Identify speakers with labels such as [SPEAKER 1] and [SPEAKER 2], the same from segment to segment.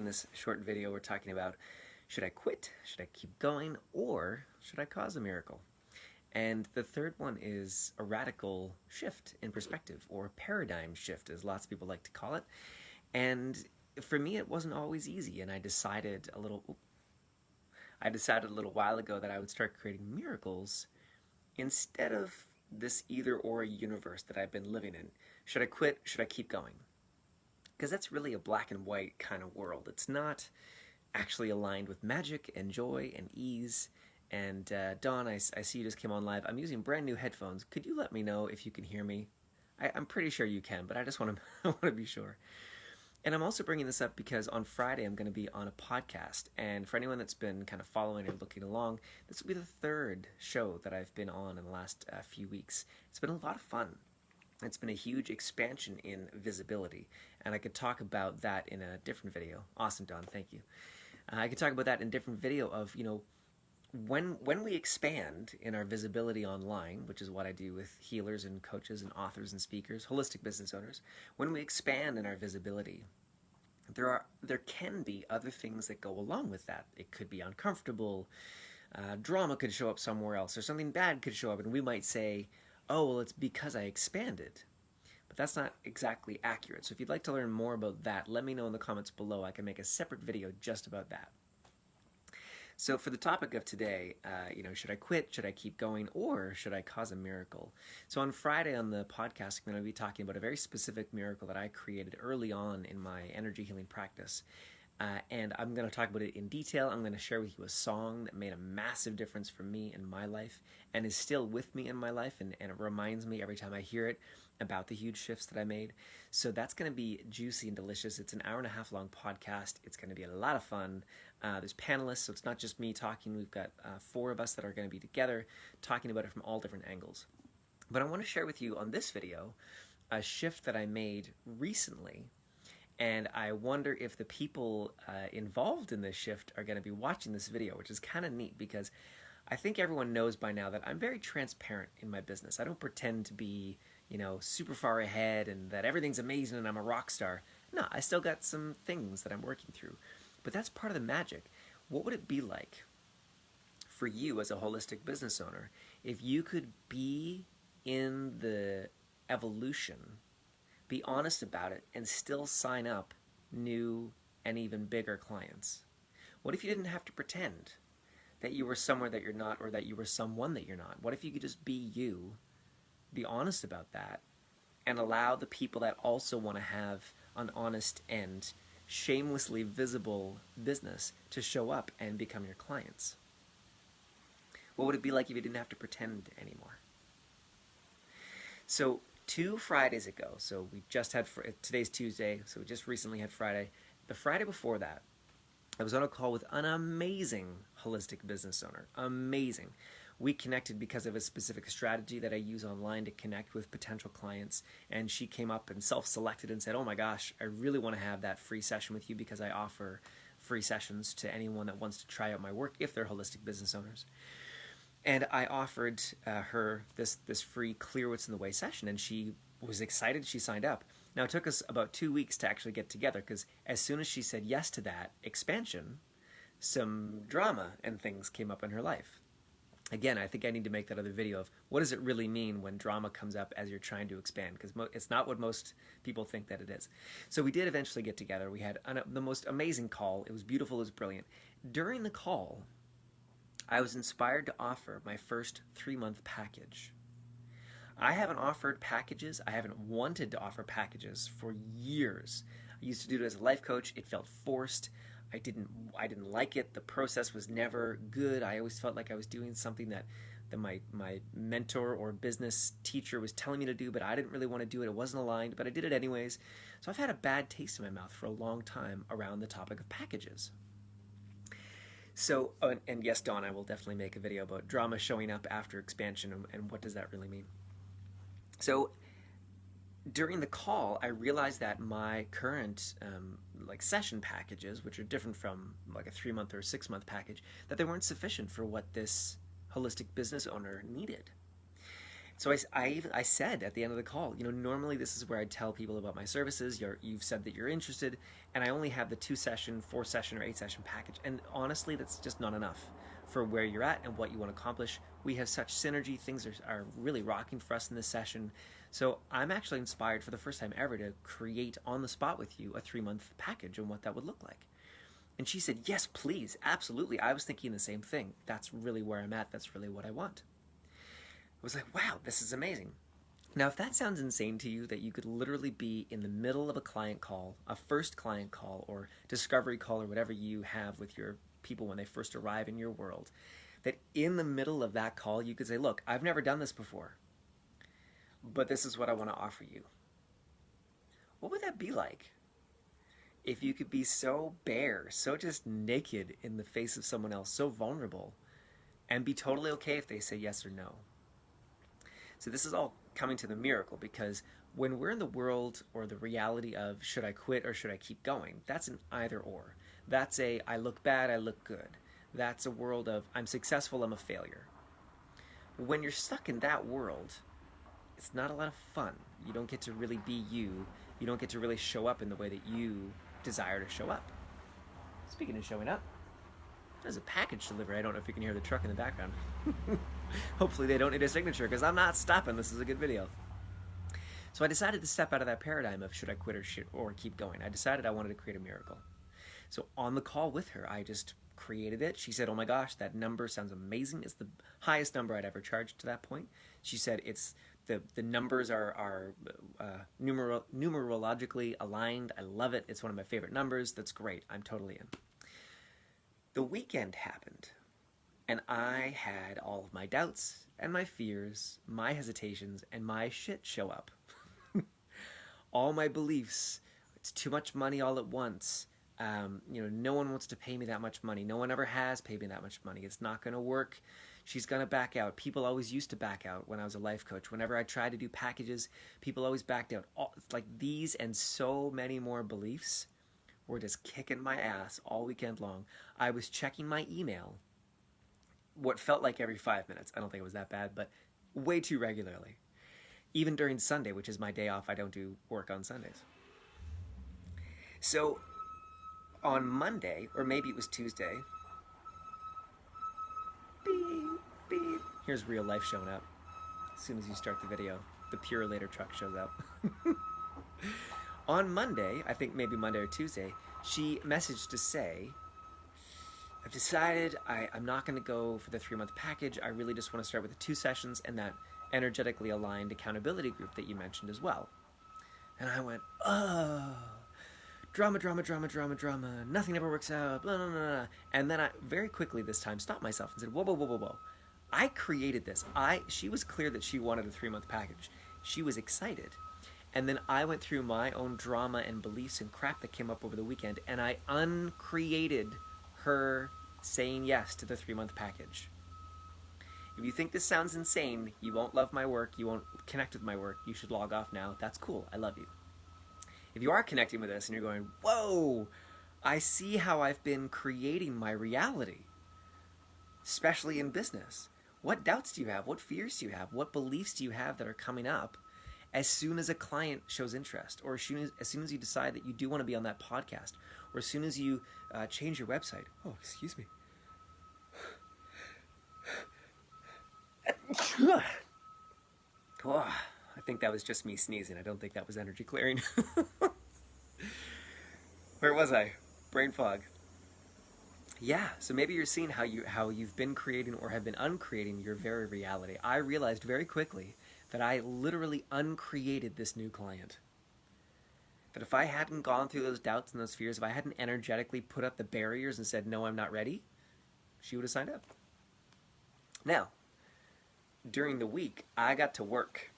[SPEAKER 1] In this short video, we're talking about, should I quit, should I keep going, or should I cause a miracle? And the third one is a radical shift in perspective, or paradigm shift, as lots of people like to call it. And for me, it wasn't always easy, and I decided a little while ago that I would start creating miracles instead of this either or universe that I've been living in. Should I quit? Should I keep going? Because that's really a black and white kind of world. It's not actually aligned with magic and joy and ease. And Dawn, I see you just came on live. I'm using brand new headphones. Could you let me know if you can hear me? I'm pretty sure you can, but I just want to be sure. And I'm also bringing this up because on Friday I'm going to be on a podcast. And for anyone that's been kind of following or looking along, this will be the third show that I've been on in the last few weeks. It's been a lot of fun. It's been a huge expansion in visibility. And I could talk about that in a different video. Awesome, Don. Thank you. I could talk about that in a different video of, when we expand in our visibility online, which is what I do with healers and coaches and authors and speakers, holistic business owners, when we expand in our visibility, there can be other things that go along with that. It could be uncomfortable, drama could show up somewhere else, or something bad could show up, and we might say, oh, well, it's because I expanded. But that's not exactly accurate. So if you'd like to learn more about that, let me know in the comments below. I can make a separate video just about that. So for the topic of today, should I quit, should I keep going, or should I cause a miracle? So on Friday on the podcast, I'm going to be talking about a very specific miracle that I created early on in my energy healing practice. And I'm going to talk about it in detail. I'm going to share with you a song that made a massive difference for me in my life and is still with me in my life, and it reminds me every time I hear it about the huge shifts that I made. So that's going to be juicy and delicious. It's an hour-and-a-half long podcast. It's going to be a lot of fun. There's panelists, so it's not just me talking. We've got 4 of us that are going to be together talking about it from all different angles. But I want to share with you on this video a shift that I made recently. And I wonder if the people involved in this shift are going to be watching this video, which is kind of neat because I think everyone knows by now that I'm very transparent in my business. I don't pretend to be, super far ahead and that everything's amazing and I'm a rock star. No, I still got some things that I'm working through. But that's part of the magic. What would it be like for you as a holistic business owner if you could be in the evolution, be honest about it, and still sign up new and even bigger clients? What if you didn't have to pretend that you were somewhere that you're not, or that you were someone that you're not? What if you could just be you, be honest about that, and allow the people that also want to have an honest and shamelessly visible business to show up and become your clients? What would it be like if you didn't have to pretend anymore? So 2 Fridays ago, so we just had, today's Tuesday, so we just recently had Friday. The Friday before that, I was on a call with an amazing holistic business owner. Amazing. We connected because of a specific strategy that I use online to connect with potential clients, and she came up and self-selected and said, oh my gosh, I really want to have that free session with you because I offer free sessions to anyone that wants to try out my work if they're holistic business owners. And I offered her this free Clear What's in the Way session, and she was excited. She signed up. Now, it took us about 2 weeks to actually get together because as soon as she said yes to that expansion, some drama and things came up in her life. Again, I think I need to make that other video of what does it really mean when drama comes up as you're trying to expand, because it's not what most people think that it is. So we did eventually get together. We had the most amazing call. It was beautiful. It was brilliant. During the call, I was inspired to offer my first 3-month package. I haven't offered packages. I haven't wanted to offer packages for years. I used to do it as a life coach. It felt forced. I didn't like it. The process was never good. I always felt like I was doing something that my mentor or business teacher was telling me to do, but I didn't really want to do it. It wasn't aligned, but I did it anyways. So I've had a bad taste in my mouth for a long time around the topic of packages. So, and yes, Dawn, I will definitely make a video about drama showing up after expansion and what does that really mean. So during the call, I realized that my current session packages, which are different from like a 3-month or 6-month package, that they weren't sufficient for what this holistic business owner needed. So I said at the end of the call, normally this is where I tell people about my services. You've said that you're interested, and I only have the 2-session, 4-session, or 8-session package. And honestly, that's just not enough for where you're at and what you want to accomplish. We have such synergy. Things are really rocking for us in this session. So I'm actually inspired for the first time ever to create on the spot with you a 3-month package and what that would look like. And she said, yes, please, absolutely. I was thinking the same thing. That's really where I'm at. That's really what I want. I was like, wow, this is amazing. Now, if that sounds insane to you, that you could literally be in the middle of a client call, a first client call or discovery call or whatever you have with your people when they first arrive in your world, that in the middle of that call, you could say, look, I've never done this before, but this is what I want to offer you. What would that be like? If you could be so bare, so just naked in the face of someone else, so vulnerable, and be totally okay if they say yes or no. So this is all coming to the miracle, because when we're in the world or the reality of should I quit or should I keep going, that's an either or. That's a I look bad, I look good. That's a world of I'm successful, I'm a failure. When you're stuck in that world, it's not a lot of fun. You don't get to really be you. You don't get to really show up in the way that you desire to show up. Speaking of showing up, there's a package delivery. I don't know if you can hear the truck in the background. Hopefully they don't need a signature, because I'm not stopping. This is a good video. So I decided to step out of that paradigm of should I quit or keep going. I decided I wanted to create a miracle. So on the call with her, I just created it. She said, oh my gosh, that number sounds amazing. It's the highest number I'd ever charged to that point. She said it's the numbers are numerologically aligned. I love it. It's one of my favorite numbers. That's great. I'm totally in. The weekend happened, and I had all of my doubts and my fears, my hesitations, and my shit show up. All my beliefs. It's too much money all at once. No one wants to pay me that much money. No one ever has paid me that much money. It's not going to work. She's going to back out. People always used to back out when I was a life coach. Whenever I tried to do packages, people always backed out. Like these and so many more beliefs were just kicking my ass all weekend long. I was checking my email, what felt like every 5 minutes. I don't think it was that bad, but way too regularly. Even during Sunday, which is my day off, I don't do work on Sundays. So on Monday, or maybe it was Tuesday, beep, beep. Here's real life showing up. As soon as you start the video, the Purolator truck shows up. On Monday, I think maybe Monday or Tuesday, she messaged to say, I've decided I'm not going to go for the 3-month package. I really just want to start with the 2 sessions and that energetically aligned accountability group that you mentioned as well. And I went, oh, drama, drama, drama, drama, drama. Nothing ever works out, blah, blah, blah, blah. And then I very quickly this time stopped myself and said, whoa, whoa, whoa, whoa, whoa. I created this. She was clear that she wanted a 3-month package. She was excited. And then I went through my own drama and beliefs and crap that came up over the weekend, and I uncreated her saying yes to the 3-month package. If you think this sounds insane, you won't love my work, you won't connect with my work, you should log off now. That's cool. I love you. If you are connecting with us and you're going, whoa, I see how I've been creating my reality, especially in business. What doubts do you have? What fears do you have? What beliefs do you have that are coming up as soon as a client shows interest, or as soon as you decide that you do want to be on that podcast, or as soon as you change your website? Oh, excuse me. Oh, I think that was just me sneezing. I don't think that was energy clearing. Where was I? Brain fog. Yeah, so maybe you're seeing how you've been creating or have been uncreating your very reality. I realized very quickly that I literally uncreated this new client. That if I hadn't gone through those doubts and those fears, if I hadn't energetically put up the barriers and said, no, I'm not ready, she would have signed up. Now, during the week, I got to work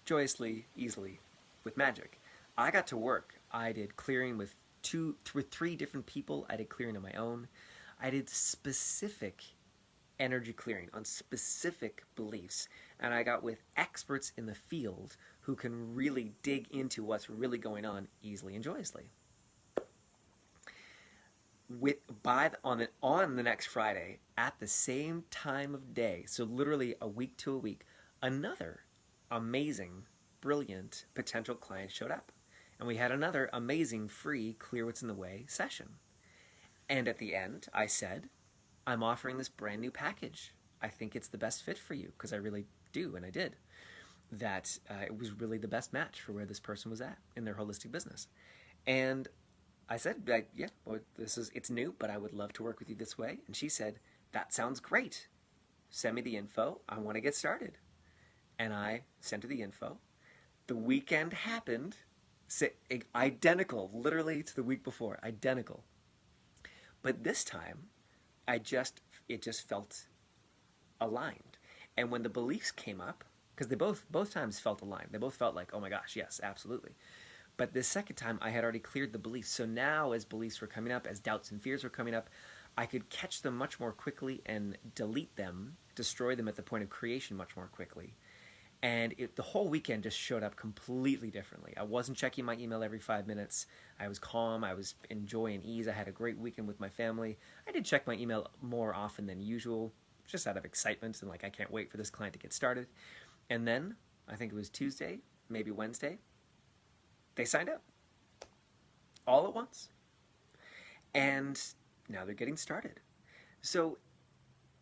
[SPEAKER 1] joyously, easily, with magic. I got to work. I did clearing with 3 different people. I did clearing on my own. I did specific energy clearing on specific beliefs, and I got with experts in the field who can really dig into what's really going on easily and joyously. On the next Friday, at the same time of day, so literally a week to a week, another amazing, brilliant potential clients showed up. And we had another amazing free Clear What's in the Way session. And at the end, I said, I'm offering this brand new package. I think it's the best fit for you, because I really do, and I did. That it was really the best match for where this person was at in their holistic business. And I said, yeah, well, it's new, but I would love to work with you this way. And she said, that sounds great. Send me the info. I want to get started. And I sent her the info. The weekend happened, identical, literally to the week before, identical. But this time, it just felt aligned. And when the beliefs came up, because they both times felt aligned. They both felt like, oh my gosh, yes, absolutely. But this second time, I had already cleared the beliefs. So now, as beliefs were coming up, as doubts and fears were coming up, I could catch them much more quickly and delete them, destroy them at the point of creation much more quickly. And the whole weekend just showed up completely differently. I wasn't checking my email every 5 minutes. I was calm. I was in joy and ease. I had a great weekend with my family. I did check my email more often than usual, just out of excitement and like, I can't wait for this client to get started. And then, I think it was Tuesday, maybe Wednesday, they signed up. All at once. And now they're getting started. So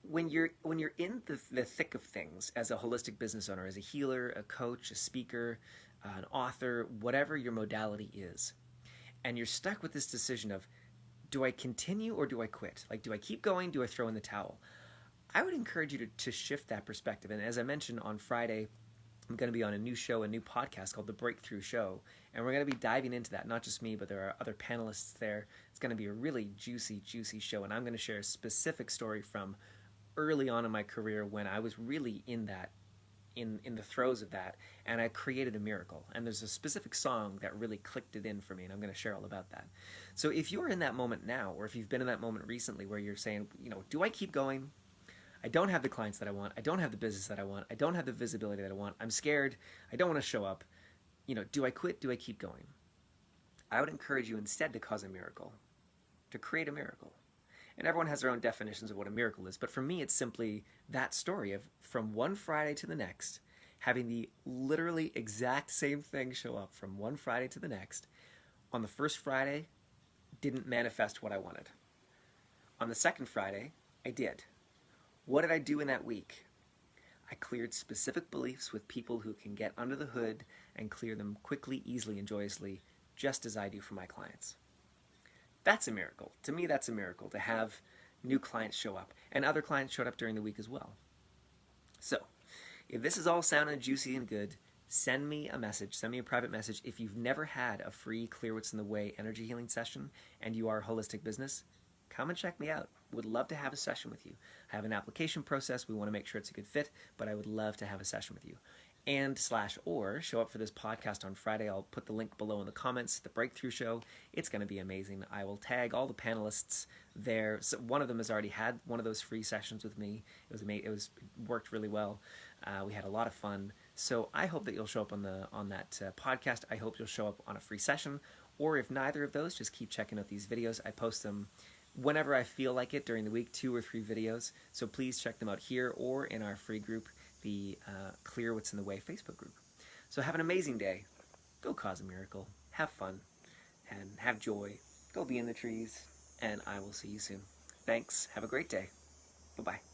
[SPEAKER 1] when you're in the thick of things as a holistic business owner, as a healer, a coach, a speaker, an author, whatever your modality is, and you're stuck with this decision of, do I continue or do I quit? Like, do I keep going? Do I throw in the towel? I would encourage you to shift that perspective. And as I mentioned on Friday, I'm going to be on a new show, a new podcast called The Breakthrough Show. And we're going to be diving into that, not just me, but there are other panelists there. It's going to be a really juicy, juicy show. And I'm going to share a specific story from early on in my career when I was really in the throes of that, and I created a miracle. And there's a specific song that really clicked it in for me, and I'm going to share all about that. So if you're in that moment now, or if you've been in that moment recently where you're saying, do I keep going? I don't have the clients that I want. I don't have the business that I want. I don't have the visibility that I want. I'm scared. I don't want to show up. Do I quit? Do I keep going? I would encourage you instead to cause a miracle, to create a miracle. And everyone has their own definitions of what a miracle is. But for me, it's simply that story of from one Friday to the next, having the literally exact same thing show up from one Friday to the next. On the first Friday, didn't manifest what I wanted. On the second Friday, I did. What did I do in that week? I cleared specific beliefs with people who can get under the hood and clear them quickly, easily, and joyously, just as I do for my clients. That's a miracle. To me, that's a miracle, to have new clients show up. And other clients showed up during the week as well. So, if this is all sounding juicy and good, send me a message, send me a private message. If you've never had a free Clear What's in the Way energy healing session and you are a holistic business, come and check me out. Would love to have a session with you. I have an application process. We want to make sure it's a good fit, but I would love to have a session with you. And/or show up for this podcast on Friday. I'll put the link below in the comments. The Breakthrough Show. It's going to be amazing. I will tag all the panelists there. So one of them has already had one of those free sessions with me. It was amazing. It worked really well. We had a lot of fun. So I hope that you'll show up on that podcast. I hope you'll show up on a free session. Or if neither of those, just keep checking out these videos. I post them whenever I feel like it during the week, 2 or 3 videos. So please check them out here or in our free group, the Clear What's in the Way Facebook group. So have an amazing day. Go cause a miracle. Have fun. And have joy. Go be in the trees. And I will see you soon. Thanks. Have a great day. Bye-bye.